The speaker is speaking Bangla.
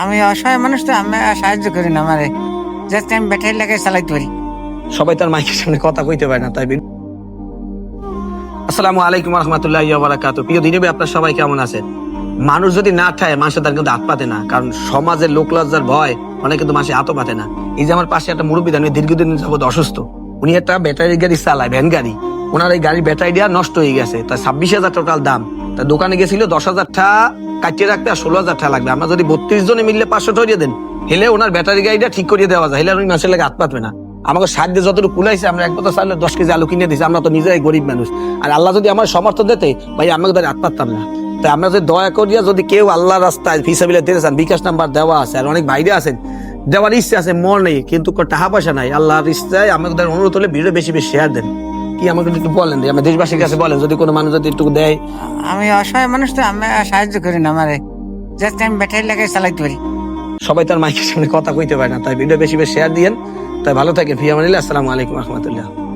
আমি অসহায় মানুষ তো, আমি সাহায্য করি না আমারে, যাতে আমি ব্যাটারি লাগাই চালাইতে পারি। সবাই তার মাইকের সামনে কথা কইতে পারে না, তাই আসসালামু আলাইকুম রহমতুল্লাহি ওয়া বারাকাতুহু। প্রিয় দিনী ভাই, আপনারা সবাই কেমন আছেন? মানুষ যদি না ঠায়, মানুষের তার কিন্তু হাত পাতে না, কারণ সমাজের লোক লজ্জার ভয় অনেক কিন্তু মানুষের হাতও পাতে না। এই যে আমার পাশে একটা মুরব্বী, উনি দীর্ঘদিন যাবত অসুস্থ, উনি একটা ব্যাটারি গাড়ি চালায়, ভ্যান গাড়ি। ওনার এই গাড়ির ব্যাটারিটা নষ্ট হয়ে গেছে, তার 26,000 টোটাল দাম। তার দোকানে গেছিল 10,000 টাকা কাটিয়ে রাখতে, আর 16,000 টাকা লাগবে। আমরা যদি 32 জনে মিললে 500 টাকা দিয়ে দেন, হেলে ওনার ব্যাটারি গাড়িটা ঠিক করিয়ে দেওয়া যায়, হেলে উনি মানুষের লাগে হাত পাতবে না। আমাকে সাহায্যে যতটুকু কুলাইছে, আমরা এক বছর চাইলে 10 কেজি আলু কিনে দিয়েছি। আমরা তো নিজেরাই গরিব মানুষ, আর আল্লাহ যদি আমার সমর্থন দিতে, ভাই আমাকে ধরে হাত পাততাম না। তাই আমরা যদি দয়া করিয়া যদি কেউ আল্লাহ রাস্তায় ফিসাবিলে দিতে চান, বিকাশ নাম্বার দেওয়া আছে, আর অনেক ভাইরা আছেন দেওয়ার ইচ্ছে আছে, মন নেই, কিন্তু টাকা পয়সা নাই। আল্লাহর ইচ্ছায় আমাদের অনুরোধ হলে ভিডিও বেশি বেশি শেয়ার দেন। কি আমাকে একটু বলেন, আমার দেশবাসীর কাছে বলেন, যদি কোনো মানুষ যদি একটু দেয়। আমি অসহায় মানুষ তো, আমি সাহায্য করি না আমারে, যাতে আমি ব্যাটারি লাগাই চালাইতে পারি। সবাই তার মাইকের সামনে কথা কইতে পারে না, তাই ভিডিও বেশি বেশি শেয়ার দিয়েন। তাই ভালো থাকেন, ফি আমানিল্লাহ। আসসালামু আলাইকুম রহমতুল্লাহ।